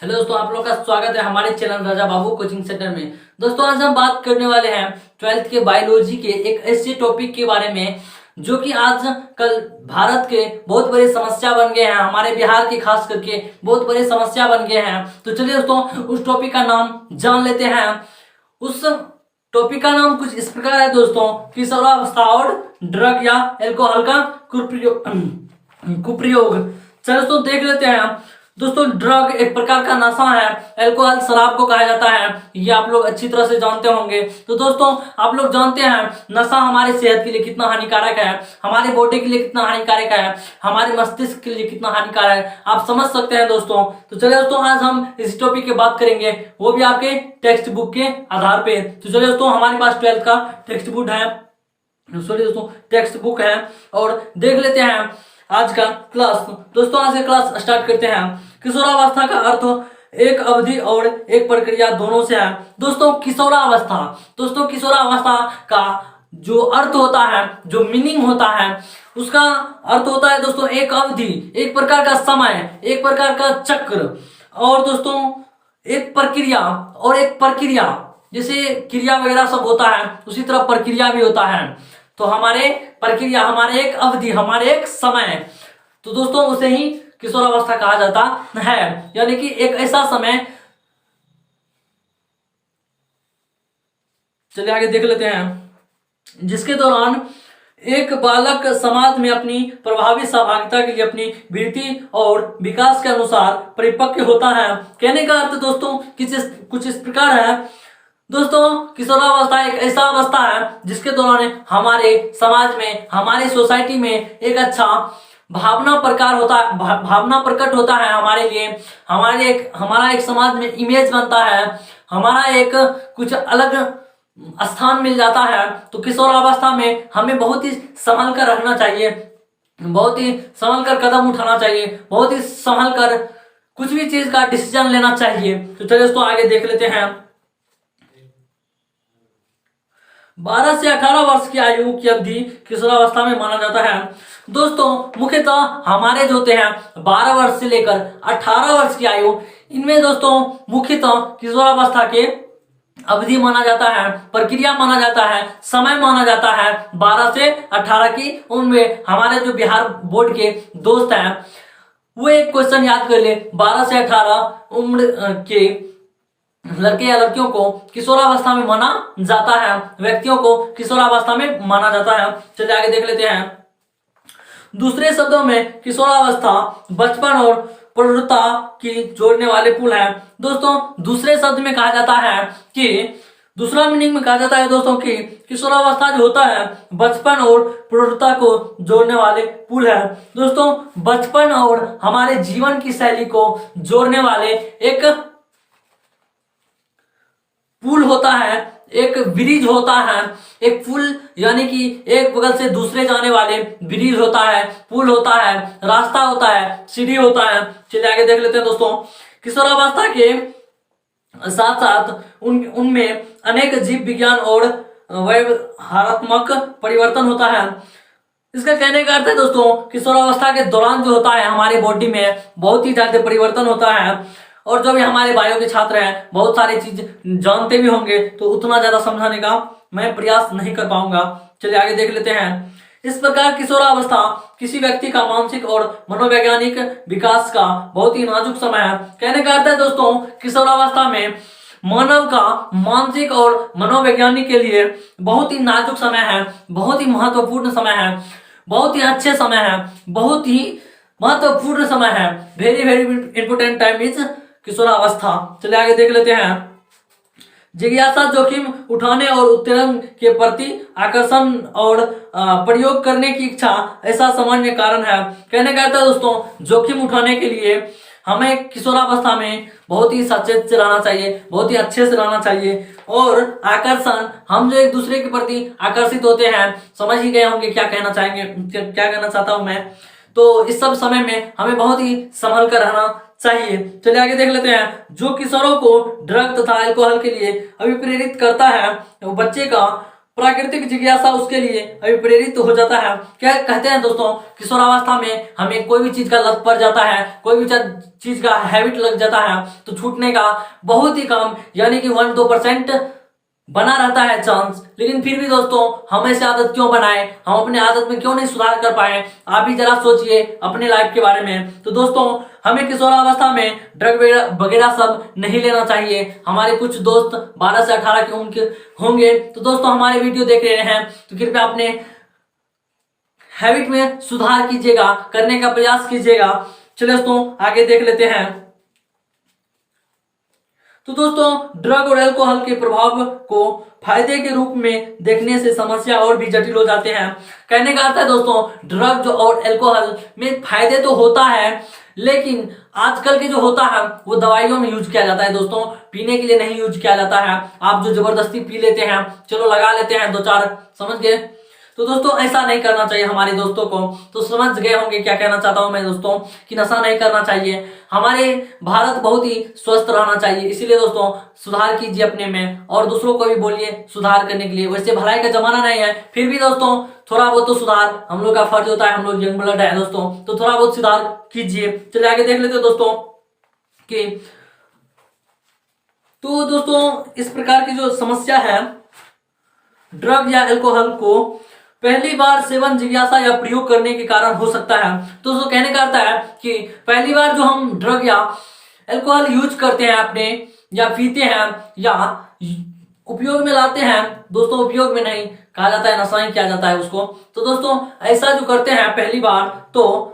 Hello दोस्तों, आप लोग का स्वागत है हमारे channel Raja Babu coaching centre में। दोस्तों आज हम बात करने वाले हैं 12th के बायोलॉजी के एक ऐसे टॉपिक के बारे में जो कि आज कल भारत के बहुत बड़ी समस्या बन गए हैं, हमारे बिहार की खास करके बहुत बड़ी समस्या बन गए हैं। तो चलिए दोस्तों उस टॉपिक का नाम जान लेते हैं। उस टॉपिक का नाम कुछ इस प्रकार है दोस्तों, किशोरावस्था और ड्रग या एल्कोहल का कुप्रयोग। चलो दोस्तों देख लेते हैं। दोस्तों ड्रग एक प्रकार का नशा है, अल्कोहल शराब को कहा जाता है, ये आप लोग अच्छी तरह से जानते होंगे। तो दोस्तों आप लोग जानते हैं नशा हमारे सेहत के लिए कितना हानिकारक है, हमारे बॉडी के लिए कितना हानिकारक है, हमारे मस्तिष्क के लिए कितना हानिकारक है, आप समझ सकते हैं दोस्तों। तो चलिए दोस्तों आज हम इस टॉपिक की बात करेंगे, वो भी आपके टेक्स्ट बुक के आधार पे। तो चलिए दोस्तों हमारे पास 12th का टेक्स्ट बुक है, सॉरी दोस्तों टेक्स्ट बुक है, और देख लेते हैं आज का क्लास। दोस्तों आज का क्लास स्टार्ट करते हैं। किशोरावस्था का अर्थ एक अवधि और एक प्रक्रिया दोनों से है। दोस्तों किशोरावस्था, दोस्तों किशोरावस्था का जो अर्थ होता है, जो मीनिंग होता है, उसका अर्थ होता है दोस्तों एक अवधि, एक प्रकार का समय, एक प्रकार का चक्र, और दोस्तों एक प्रक्रिया और एक प्रक्रिया, जैसे क्रिया वगैरह सब होता है उसी तरह प्रक्रिया भी होता है। तो हमारे प्रक्रिया, हमारे एक अवधि, हमारे एक समय, तो दोस्तों उसे ही किशोरावस्था कहा जाता है। यानी कि एक ऐसा समय, चलिए आगे देख लेते हैं, जिसके दौरान एक बालक समाज में अपनी प्रभावी सहभागिता के लिए अपनी वृत्ति और विकास के अनुसार परिपक्व होता है। कहने का अर्थ दोस्तों कुछ इस प्रकार है। दोस्तों किशोरावस्था एक ऐसा अवस्था है जिसके दौरान हमारे समाज में, हमारी सोसाइटी में एक अच्छा भावना प्रकट होता है हमारे लिए, हमारा एक समाज में इमेज बनता है, हमारा एक कुछ अलग स्थान मिल जाता है। तो किशोरावस्था में हमें बहुत ही संभल कर रखना चाहिए, बहुत ही संभल कर कदम उठाना चाहिए, बहुत ही संभल कर कुछ भी चीज का डिसीजन लेना चाहिए। तो चलिए दोस्तों आगे देख लेते हैं। 12 से 18 वर्ष की आयु की अवधि किशोरावस्था में माना जाता है। दोस्तों मुख्यतः हमारे जो होते हैं 12 वर्ष से लेकर 18 वर्ष की आयु, इनमें दोस्तों मुख्यतः किशोरावस्था के अवधि माना जाता है, प्रक्रिया माना जाता है, समय माना जाता है 12 से 18 की उम्र में। हमारे जो बिहार बोर्ड के दोस्त हैं वो एक क्वेश्चन याद कर ले, 12 से 18 उम्र के लड़के या लड़कियों को किशोरावस्था में माना जाता है, व्यक्तियों को किशोरावस्था में माना जाता है। चलिए आगे देख लेते हैं। दूसरे शब्दों में किशोरावस्था बचपन और प्रौढ़ता की जोड़ने वाले पुल है। दोस्तों दूसरे शब्द में कहा जाता है कि, दूसरा मीनिंग में कहा जाता है दोस्तों कि किशोरावस्था जो होता है बचपन और प्रौढ़ता को जोड़ने वाले पुल है। दोस्तों बचपन और हमारे जीवन की शैली को जोड़ने वाले एक पुल होता है, एक ब्रिज होता है, एक पुल यानी कि एक बगल से दूसरे जाने वाले ब्रिज होता है, पुल होता है, रास्ता होता है, सीढ़ी होता है। चलिए आगे देख लेते हैं दोस्तों। किशोरावस्था के साथ साथ उनमें अनेक जीव विज्ञान और व्यवहारात्मक परिवर्तन होता है। इसका कहने का अर्थ है दोस्तों किशोरावस्था के दौरान जो होता है हमारे बॉडी में बहुत ही ज्यादा परिवर्तन होता है, और जो भी हमारे बायो के छात्र हैं बहुत सारी चीज जानते भी होंगे, तो उतना ज्यादा समझाने का मैं प्रयास नहीं कर पाऊंगा। चलिए आगे देख लेते हैं। इस प्रकार किशोरावस्था किसी व्यक्ति का मानसिक और मनोवैज्ञानिक विकास का बहुत ही नाजुक समय है। कहने का अर्थ है दोस्तों किशोरावस्था में मानव का मानसिक और मनोवैज्ञानिक के लिए बहुत ही नाजुक समय है, बहुत ही महत्वपूर्ण समय है, बहुत ही अच्छे समय है, बहुत ही महत्वपूर्ण समय है। Very very important time is किशोरावस्था। चलिए आगे देख लेते हैं। जिज्ञासा, जोखिम उठाने और उत्तरण के प्रति आकर्षण और प्रयोग करने की इच्छा ऐसा सामान्य कारण है। कहने का अर्थ है दोस्तों जोखिम उठाने के लिए हमें किशोरावस्था में बहुत ही सचेत से रहना चाहिए, बहुत ही अच्छे से रहना चाहिए, और आकर्षण, हम जो एक दूसरे के प्रति आकर्षित होते हैं, समझ ही गए होंगे क्या कहना चाहेंगे, क्या कहना चाहता हूं मैं। तो इस सब समय में हमें बहुत ही संभल कर रहना चाहिए। चलिए आगे देख लेते हैं। जो किशोरों को ड्रग तथा अल्कोहल के लिए अभिप्रेरित करता है वो बच्चे का प्राकृतिक जिज्ञासा उसके लिए अभी प्रेरित हो जाता है। क्या कहते हैं दोस्तों, किशोरावस्था में हमें कोई भी चीज का लत पड़ जाता है, कोई भी चीज का हैबिट लग जाता है तो छूटने का बहुत ही कम यानी कि 1-2% बना रहता है चांस। लेकिन फिर भी दोस्तों हम ऐसे आदत क्यों बनाए, हम अपने आदत में क्यों नहीं सुधार कर पाए, आप भी जरा सोचिए अपने लाइफ के बारे में। तो दोस्तों हमें किशोरावस्था में ड्रग वगैरह सब नहीं लेना चाहिए। हमारे कुछ दोस्त 12 से 18 के उम्र के होंगे, तो दोस्तों हमारे वीडियो देख रहे हैं तो कृपया अपने हैबिट में सुधार कीजिएगा, करने का प्रयास कीजिएगा। चलिए दोस्तों आगे देख लेते हैं। तो दोस्तों ड्रग और अल्कोहल के प्रभाव को फायदे के रूप में देखने से समस्या और भी जटिल हो जाते हैं। कहने का अर्थ है दोस्तों, ड्रग और अल्कोहल में फायदे तो होता है, लेकिन आजकल के जो होता है वो दवाइयों में यूज किया जाता है दोस्तों, पीने के लिए नहीं यूज किया जाता है। आप जो जबरदस्ती पी लेते हैं, चलो लगा लेते हैं 2-4, समझ गए। तो दोस्तों ऐसा नहीं करना चाहिए हमारे दोस्तों को। तो समझ गए होंगे क्या कहना चाहता हूं मैं दोस्तों, कि नशा नहीं करना चाहिए। हमारे भारत बहुत ही स्वस्थ रहना चाहिए, इसीलिए दोस्तों सुधार कीजिए अपने में और दूसरों को भी बोलिए सुधार करने के लिए। वैसे भलाई का जमाना नहीं है, फिर भी दोस्तों थोड़ा बहुत तो सुधार हम लोग का फर्ज होता है, हम लोग यंग ब्लड है दोस्तों, तो थोड़ा बहुत सुधार कीजिए। चलिए आगे देख लेते हैं दोस्तों कि तो दोस्तों इस प्रकार की जो समस्या है ड्रग या अल्कोहल को पहली बार सेवन जिज्ञासा या प्रयोग करने के कारण हो सकता है। तो दोस्तों कहने का अर्थ है कि पहली बार जो हम ड्रग या अल्कोहल यूज करते हैं अपने, या पीते हैं या उपयोग में लाते हैं दोस्तों, उपयोग में नहीं कहा जाता है, नशा ही किया जाता है उसको। तो दोस्तों ऐसा जो करते हैं पहली बार तो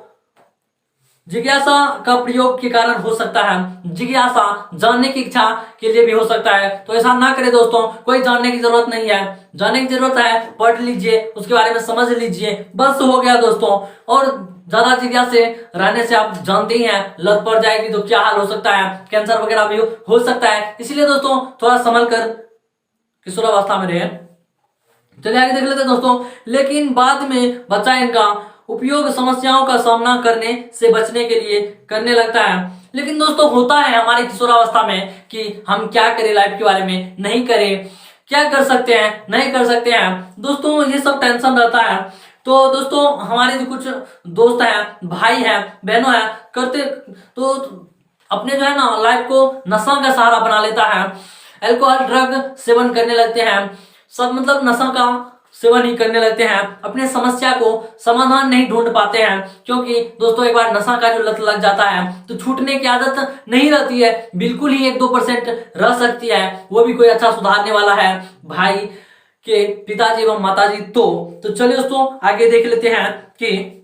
जिज्ञासा का प्रयोग के कारण हो सकता है, जिज्ञासा जानने की इच्छा के लिए भी हो सकता है। तो ऐसा ना करें दोस्तों, कोई जानने की जरूरत नहीं है, जानने की जरूरत है पढ़ लीजिए, उसके बारे में समझ लीजिए, बस हो गया दोस्तों। और ज्यादा जिज्ञासा से रहने से आप जानते ही हैं लत पड़ जाएगी तो क्या हाल हो सकता है, कैंसर वगैरह भी हो सकता है। इसीलिए दोस्तों थोड़ा संभल कर किशोरावस्था में रहे। चलिए आगे देख लेते हैं दोस्तों। लेकिन बाद में बच्चा इनका उपयोग समस्याओं का सामना करने से बचने के लिए करने लगता है। लेकिन दोस्तों होता है हमारी किशोरावस्था में कि हम क्या करें, लाइफ के बारे में नहीं करें, क्या कर सकते हैं नहीं कर सकते हैं दोस्तों, ये सब टेंशन रहता है। तो दोस्तों हमारे जो कुछ दोस्त हैं, भाई हैं, बहनों हैं, करते तो अपने जो है ना लाइफ को नशा का सहारा बना लेता है, अल्कोहल ड्रग सेवन करने लगते हैं, सब मतलब नशा का सेवन ही करने लगते हैं, अपने समस्या को समाधान नहीं ढूंढ पाते हैं। क्योंकि दोस्तों एक बार नशा का जो लत लग जाता है तो छूटने की आदत नहीं रहती है, बिल्कुल ही 1-2% रह सकती है, वो भी कोई अच्छा सुधारने वाला है भाई के पिताजी एवं माताजी। तो चलिए दोस्तों आगे देख लेते हैं कि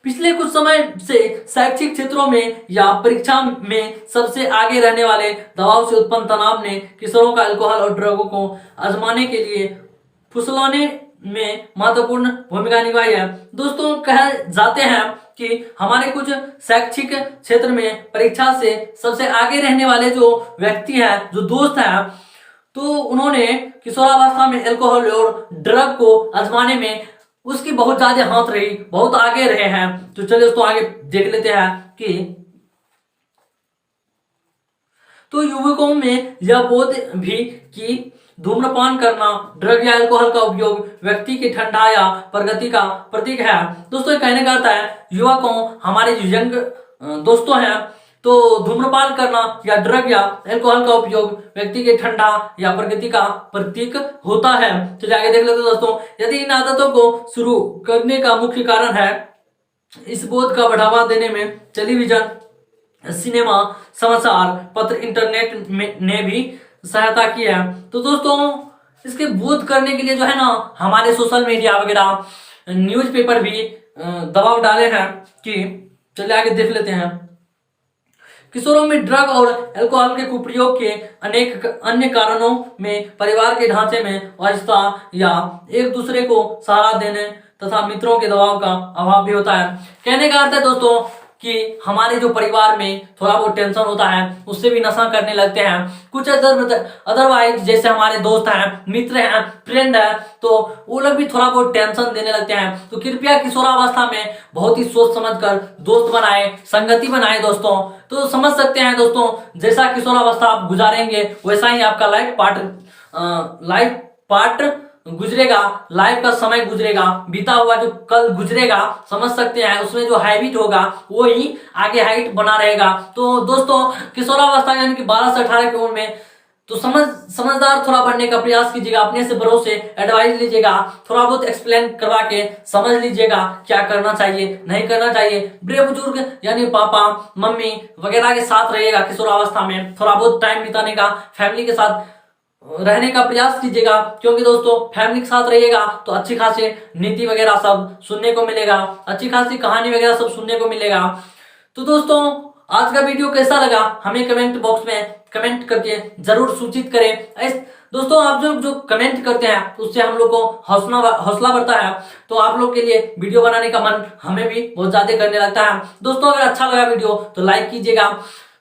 पिछले कुछ समय से शैक्षिक क्षेत्रों में या परीक्षा में सबसे आगे रहने वाले दबाव से उत्पन्न तनाव ने किशोरों का अल्कोहल और ड्रगों को आजमाने के लिए फुसलाने में महत्वपूर्ण भूमिका निभाई है। दोस्तों कहे जाते हैं कि हमारे कुछ शैक्षिक क्षेत्र में परीक्षा से सबसे आगे रहने वाले जो व्यक्ति हैं, जो दोस्त हैं, तो उन्होंने किशोरावस्था में अल्कोहल और ड्रग को आजमाने में उसकी बहुत ज्यादा हाथ रही, बहुत आगे रहे हैं। तो चलिए दोस्तों आगे देख लेते हैं कि तो युवकों में यह बोध भी कि धूम्रपान करना, ड्रग या अल्कोहल का उपयोग व्यक्ति की ठंडा या प्रगति का प्रतीक है। दोस्तों कहने का अर्थ है युवकों, हमारे जो यंग दोस्तों हैं, तो धूम्रपान करना या ड्रग या अल्कोहल का उपयोग व्यक्ति के ठंडा या प्रगति का प्रतीक होता है। चलिए आगे देख लेते हैं दोस्तों। यदि इन आदतों को शुरू करने का मुख्य कारण है इस बोध का बढ़ावा देने में टेलीविजन, सिनेमा, समाचार पत्र, इंटरनेट ने भी सहायता की है। तो दोस्तों इसके बोध करने के लिए जो है ना हमारे सोशल मीडिया वगैरह, न्यूज़पेपर भी दबाव डाले हैं कि चलिए आगे देख लेते हैं। किशोरों में ड्रग और अल्कोहल के कुप्रयोग के अनेक अन्य कारणों में परिवार के ढांचे में असहजता या एक दूसरे को सहारा देने तथा मित्रों के दबाव का अभाव भी होता है। कहने का अर्थ है दोस्तों कि हमारे जो परिवार में थोड़ा बहुत टेंशन होता है उससे भी नशा करने लगते हैं। कुछ अदरवाइज जैसे हमारे दोस्त हैं, मित्र हैं, फ्रेंड है, तो वो लोग भी थोड़ा बहुत टेंशन देने लगते हैं। तो कृपया किशोरावस्था में बहुत ही सोच समझ कर दोस्त बनाए, संगति बनाए दोस्तों। तो समझ सकते हैं दोस्तों, जैसा किशोरावस्था आप गुजारेंगे वैसा ही आपका लाइफ पार्ट लाइफ पार्ट गुजरेगा, लाइफ का समय गुजरेगा, बीता हुआ जो कल गुजरेगा, समझ सकते हैं, उसमें जो हैबिट होगा वो ही आगे हाइट बना रहेगा। तो दोस्तों किशोरावस्था यानी कि 12 से 18 की उम्र में तो समझदार थोड़ा बनने का प्रयास कीजिएगा, अपने से भरोसे एडवाइस लीजिएगा, थोड़ा बहुत एक्सप्लेन करवा के समझ लीजिएगा क्या करना चाहिए नहीं करना चाहिए। बड़े बुजुर्ग यानी पापा मम्मी वगैरह के साथ रहिएगा, किशोरावस्था में थोड़ा बहुत टाइम बिताने का, फैमिली के साथ रहने का प्रयास कीजिएगा, क्योंकि दोस्तों फैमिली के साथ रहिएगा तो अच्छी खासी नीति वगैरह सब सुनने को मिलेगा, अच्छी खासी कहानी वगैरह सब सुनने को मिलेगा। तो दोस्तों आज का वीडियो कैसा लगा हमें कमेंट बॉक्स में कमेंट करके जरूर सूचित करें। दोस्तों आप जो कमेंट करते हैं उससे हम लोग को हौसला बढ़ता है, तो आप लोग के लिए वीडियो बनाने का मन हमें भी बहुत ज्यादा करने लगता है। दोस्तों अगर अच्छा लगा वीडियो तो लाइक कीजिएगा,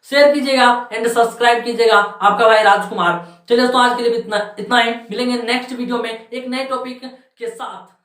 शेयर कीजिएगा एंड सब्सक्राइब कीजिएगा। आपका भाई राजकुमार। चलिए दोस्तों आज के लिए इतना ही, मिलेंगे नेक्स्ट वीडियो में एक नए टॉपिक के साथ।